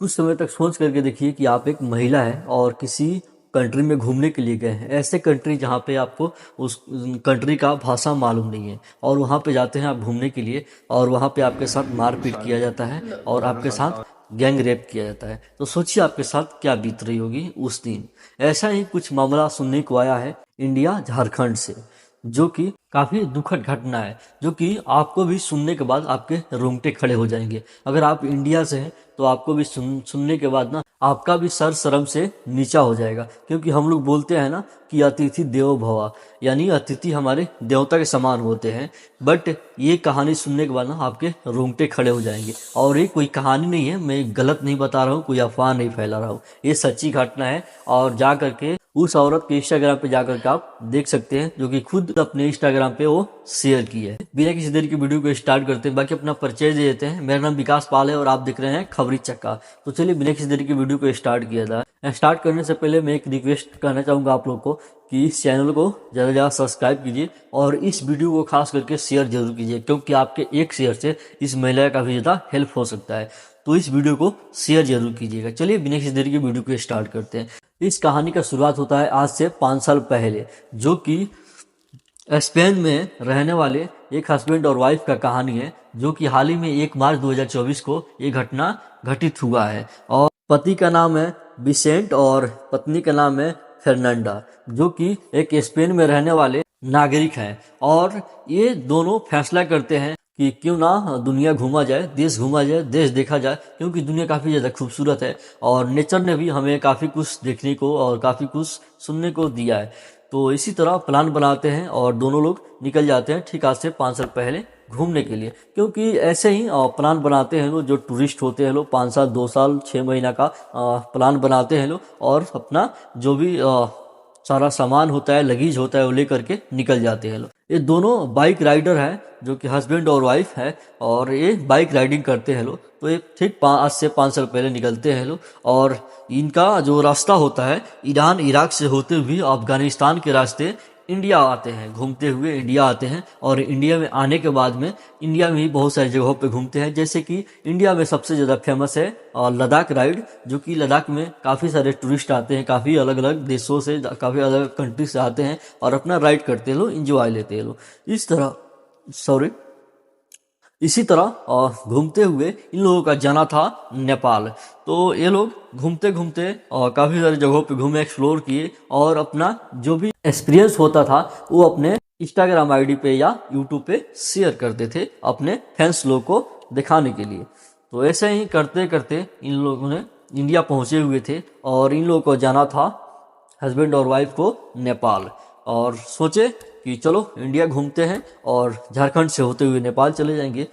कुछ समय तक सोच करके देखिए कि आप एक महिला हैं और किसी कंट्री में घूमने के लिए गए हैं। ऐसे कंट्री जहाँ पे आपको उस कंट्री का भाषा मालूम नहीं है और वहाँ पे जाते हैं आप घूमने के लिए और वहाँ पे आपके साथ मारपीट किया जाता है और आपके साथ गैंग रेप किया जाता है। तो सोचिए आपके साथ क्या बीत रही होगी उस दिन। ऐसा ही कुछ मामला सुनने को आया है इंडिया झारखंड से, जो कि काफी दुखद घटना है, जो कि आपको भी सुनने के बाद आपके रोंगटे खड़े हो जाएंगे। अगर आप इंडिया से हैं तो आपको भी सुनने के बाद ना आपका भी सर शर्म से नीचा हो जाएगा, क्योंकि हम लोग बोलते हैं ना कि अतिथि देवो भव, यानी अतिथि हमारे देवता के समान होते हैं। बट ये कहानी सुनने के बाद ना आपके रोंगटे खड़े हो जाएंगे। और ये कोई कहानी नहीं है, मैं गलत नहीं बता रहा हूँ, कोई अफवाह नहीं फैला रहा हूँ, ये सच्ची घटना है। और जा करके उस औरत के इंस्टाग्राम पे जाकर के आप देख सकते हैं, जो कि खुद अपने इंस्टाग्राम पे वो शेयर की है। बिना किसी देर की वीडियो को स्टार्ट करते हैं। बाकी अपना परिचय दे देते हैं। मेरा नाम विकास पाल है और आप देख रहे हैं खबरी चक्का। तो चलिए बिना किसी देर की वीडियो को स्टार्ट किया था। स्टार्ट करने से पहले मैं एक रिक्वेस्ट करना चाहूंगा आप लोग को कि इस चैनल को ज़्यादा से ज़्यादा सब्सक्राइब कीजिए और इस वीडियो को खास करके शेयर जरूर कीजिए, क्योंकि आपके एक शेयर से इस महिला का भी ज़्यादा हेल्प हो सकता है। तो इस वीडियो को शेयर जरूर कीजिएगा। चलिए बिना किसी देर की वीडियो को स्टार्ट करते हैं। इस कहानी का शुरुआत होता है आज से 5 साल पहले, जो कि स्पेन में रहने वाले एक हस्बैंड और वाइफ का कहानी है, जो कि हाल ही में 1 मार्च 2024 को ये घटना घटित हुआ है। और पति का नाम है विसेंट और पत्नी का नाम है फर्नांडा, जो कि एक स्पेन में रहने वाले नागरिक हैं। और ये दोनों फैसला करते हैं कि क्यों ना दुनिया घूमा जाए, देश घूमा जाए, देश देखा जाए, क्योंकि दुनिया काफ़ी ज़्यादा खूबसूरत है और नेचर ने भी हमें काफ़ी कुछ देखने को और काफ़ी कुछ सुनने को दिया है। तो इसी तरह प्लान बनाते हैं और दोनों लोग निकल जाते हैं ठीक आज से 5 साल पहले घूमने के लिए। क्योंकि ऐसे ही प्लान बनाते हैं लोग, जो टूरिस्ट होते हैं लोग 5 साल 2 साल 6 महीना का प्लान बनाते हैं लोग, और अपना जो भी सारा सामान होता है, लगेज होता है, वो लेकर के निकल जाते हैं लोग। ये दोनों बाइक राइडर हैं, जो कि हस्बैंड और वाइफ है, और ये बाइक राइडिंग करते हैं लोग। तो ये ठीक आज से 5 साल पहले निकलते हैं लोग। और इनका जो रास्ता होता है ईरान इराक से होते हुए अफगानिस्तान के रास्ते इंडिया आते हैं, घूमते हुए इंडिया आते हैं। और इंडिया में आने के बाद में इंडिया में ही बहुत सारी जगहों पे घूमते हैं। जैसे कि इंडिया में सबसे ज़्यादा फेमस है लद्दाख राइड, जो कि लद्दाख में काफ़ी सारे टूरिस्ट आते हैं, काफ़ी अलग अलग देशों से, काफ़ी अलग अलग कंट्री से आते हैं और अपना राइड करते हैं लोग, इंजॉय लेते हैं लोग। इसी तरह घूमते हुए इन लोगों का जाना था नेपाल। तो ये लोग घूमते घूमते काफ़ी सारी जगहों पे घूमे, एक्सप्लोर किए, और अपना जो भी एक्सपीरियंस होता था वो अपने इंस्टाग्राम आईडी पे या यूट्यूब पे शेयर करते थे अपने फैंस लोग को दिखाने के लिए। तो ऐसे ही करते करते इन लोगों ने इंडिया पहुंचे हुए थे और इन लोगों को जाना था, हस्बैंड और वाइफ को, नेपाल। और सोचे कि चलो इंडिया घूमते हैं और झारखंड से होते हुए नेपाल चले जाएंगे।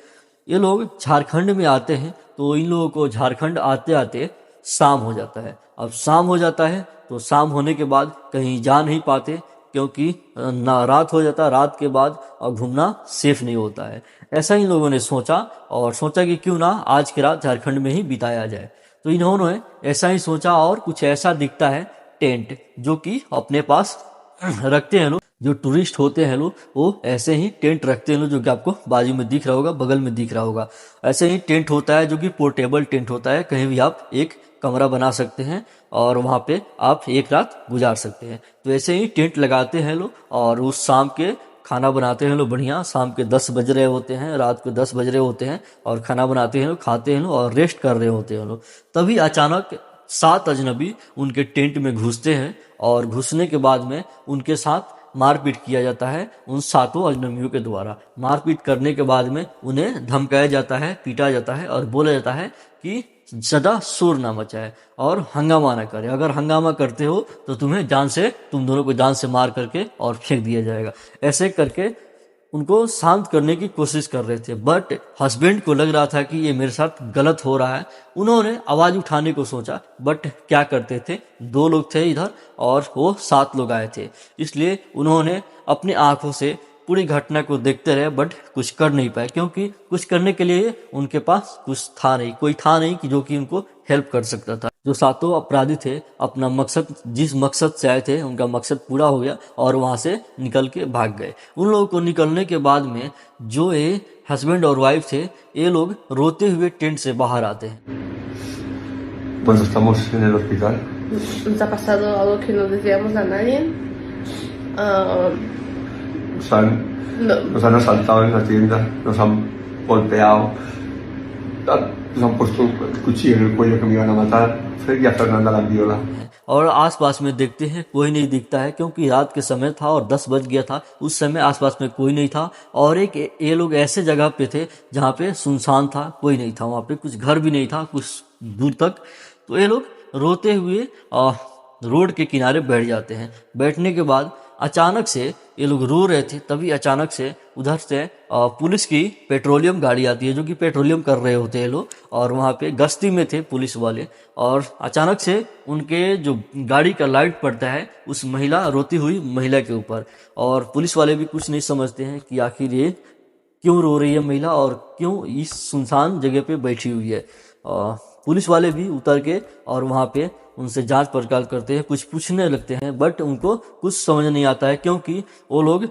ये लोग झारखंड में आते हैं तो इन लोगों को झारखंड आते आते शाम हो जाता है। अब शाम हो जाता है तो शाम होने के बाद कहीं जा नहीं पाते, क्योंकि ना रात हो जाता, रात के बाद घूमना सेफ नहीं होता है। ऐसा इन लोगों ने सोचा और सोचा कि क्यों ना आज की रात झारखंड में ही बिताया जाए। तो इन्होंने ऐसा ही सोचा और कुछ ऐसा दिखता है टेंट, जो कि अपने पास रखते हैं लोग। जो टूरिस्ट होते हैं लोग वो ऐसे ही टेंट रखते हैं लोग, जो कि आपको बाजू में दिख रहा होगा, बगल में दिख रहा होगा। ऐसे ही टेंट होता है, जो कि पोर्टेबल टेंट होता है, कहीं भी आप एक कमरा बना सकते हैं और वहाँ पे आप एक रात गुजार सकते हैं। तो ऐसे ही टेंट लगाते हैं लोग और उस शाम के खाना बनाते हैं लोग बढ़िया। शाम के 10 बज रहे होते हैं, रात को 10 बज रहे होते हैं, और खाना बनाते हैं लोग, खाते हैं लोग और रेस्ट कर रहे होते हैं लोग। तभी अचानक 7 अजनबी उनके टेंट में घुसते हैं और घुसने के बाद में उनके साथ मारपीट किया जाता है उन 7 अजनबियों के द्वारा। मारपीट करने के बाद में उन्हें धमकाया जाता है, पीटा जाता है और बोला जाता है कि ज़्यादा शोर ना मचाए और हंगामा ना करे। अगर हंगामा करते हो तो तुम दोनों को जान से मार करके और फेंक दिया जाएगा। ऐसे करके उनको शांत करने की कोशिश कर रहे थे। बट हस्बैंड को लग रहा था कि ये मेरे साथ गलत हो रहा है। उन्होंने आवाज उठाने को सोचा, बट क्या करते थे, 2 लोग थे इधर और वो 7 लोग आए थे। इसलिए उन्होंने अपनी आंखों से पूरी घटना को देखते रहे, बट कुछ कर नहीं पाए, क्योंकि कुछ करने के लिए उनके पास कुछ था नहीं, कोई था नहीं कि जो कि उनको हेल्प कर सकता था। जो 7 अपराधी थे अपना मकसद, जिस मकसद से आए थे, उनका मकसद पूरा हो गया और वहां से निकल के भाग गए। उन लोगों को निकलने के बाद में जो ये हस्बैंड और वाइफ थे, ये लोग रोते हुए टेंट से बाहर आते हैं। Pues estamos en el hospital. Nos ha pasado algo que no deseamos a nadie. Nos han asaltado en la tienda, nos han golpeado, nos han puesto un cuchillo en el cuello que me iban a matar. Y a Fernanda la viola. और आसपास में देखते हैं कोई नहीं दिखता है, क्योंकि रात के समय था और 10 बज गया था। उस समय आसपास में कोई नहीं था और ये लोग ऐसे जगह पे थे जहाँ पे सुनसान था, कोई नहीं था, वहाँ पे कुछ घर भी नहीं था कुछ दूर तक। तो ये लोग रोते हुए रोड के किनारे बैठ जाते हैं। बैठने के बाद अचानक से ये लोग रो रहे थे, तभी अचानक से उधर से पुलिस की पेट्रोलियम गाड़ी आती है, जो कि पेट्रोलियम कर रहे होते हैं लोग, और वहाँ पे गश्ती में थे पुलिस वाले। और अचानक से उनके जो गाड़ी का लाइट पड़ता है उस महिला, रोती हुई महिला के ऊपर, और पुलिस वाले भी कुछ नहीं समझते हैं कि आखिर ये क्यों रो रही है महिला और क्यों इस सुनसान जगह पे बैठी हुई है। पुलिस वाले भी उतर के और वहाँ पे उनसे जांच पड़ताल करते हैं, कुछ पूछने लगते हैं, बट उनको कुछ समझ नहीं आता है, क्योंकि वो लोग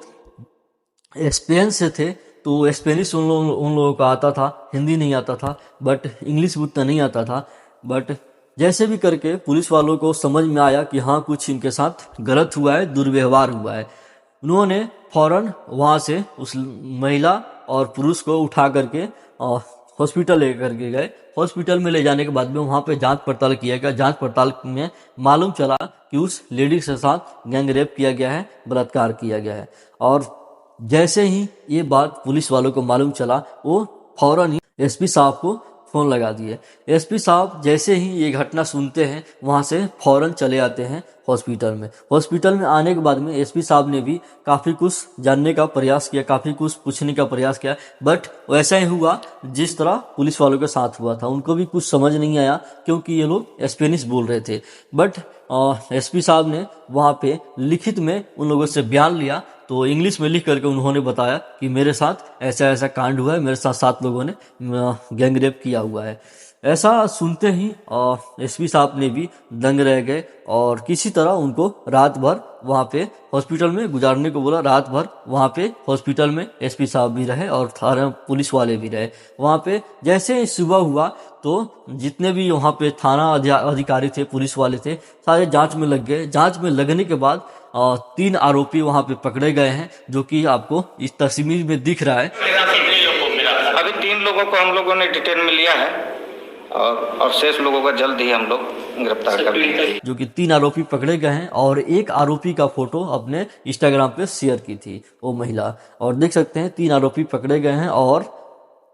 स्पेन से थे तो स्पेनिश उन लोगों को आता था, हिंदी नहीं आता था, बट इंग्लिश भी उतना नहीं आता था। बट जैसे भी करके पुलिस वालों को समझ में आया कि हाँ कुछ इनके साथ गलत हुआ है, दुर्व्यवहार हुआ है। उन्होंने फौरन वहाँ से उस महिला और पुरुष को उठा करके हॉस्पिटल लेकर के गए। हॉस्पिटल में ले जाने के बाद में वहाँ पे जांच पड़ताल किया गया। जांच पड़ताल में मालूम चला कि उस लेडीज के साथ गैंग रेप किया गया है, बलात्कार किया गया है। और जैसे ही ये बात पुलिस वालों को मालूम चला, वो फौरन ही एसपी साहब को फोन लगा दिए। एसपी साहब जैसे ही ये घटना सुनते हैं वहाँ से फौरन चले आते हैं हॉस्पिटल में। हॉस्पिटल में आने के बाद में एसपी साहब ने भी काफ़ी कुछ जानने का प्रयास किया, काफ़ी कुछ पूछने का प्रयास किया, बट वैसा ही हुआ जिस तरह पुलिस वालों के साथ हुआ था। उनको भी कुछ समझ नहीं आया, क्योंकि ये लोग स्पेनिश बोल रहे थे। बट एसपी साहब ने वहाँ पे लिखित में उन लोगों से बयान लिया, तो इंग्लिश में लिख करके उन्होंने बताया कि मेरे साथ ऐसा ऐसा कांड हुआ है, मेरे साथ 7 लोगों ने गैंग रेप किया हुआ है। ऐसा सुनते ही एसपी साहब ने भी दंग रह गए और किसी तरह उनको रात भर वहाँ पे हॉस्पिटल में गुजारने को बोला। रात भर वहाँ पे हॉस्पिटल में एसपी साहब भी रहे और थाना पुलिस वाले भी रहे वहाँ पे। जैसे ही सुबह हुआ तो जितने भी वहाँ पे थाना अधिकारी थे, पुलिस वाले थे, सारे जांच में लग गए। जांच में लगने के बाद 3 आरोपी वहाँ पे पकड़े गए हैं, जो कि आपको इस तस्वीर में दिख रहा है। अभी 3 लोगों को हम लोगों ने डिटेन में लिया है और शेष लोगों का जल्द ही हम लोग गिरफ्तार कर लेंगे। जो कि 3 आरोपी पकड़े गए हैं और एक आरोपी का फोटो अपने इंस्टाग्राम पे शेयर की थी वो महिला। और देख सकते हैं 3 आरोपी पकड़े गए हैं और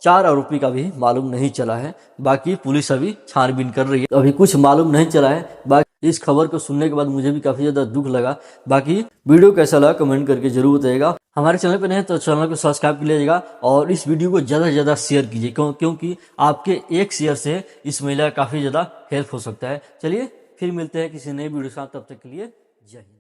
4 आरोपी का भी मालूम नहीं चला है। बाकी पुलिस अभी छानबीन कर रही है, अभी कुछ मालूम नहीं चला है। बाकी इस खबर को सुनने के बाद मुझे भी काफी ज्यादा दुख लगा। बाकी वीडियो कैसा लगा कमेंट करके जरूर बताइएगा। हमारे चैनल पर नहीं तो चैनल को सब्सक्राइब कर लीजिएगा और इस वीडियो को ज्यादा से ज्यादा शेयर कीजिए, क्योंकि आपके एक शेयर से इस महिला का काफी ज्यादा हेल्प हो सकता है। चलिए फिर मिलते हैं किसी नई वीडियो के साथ, तब तक के लिए जय हिंद।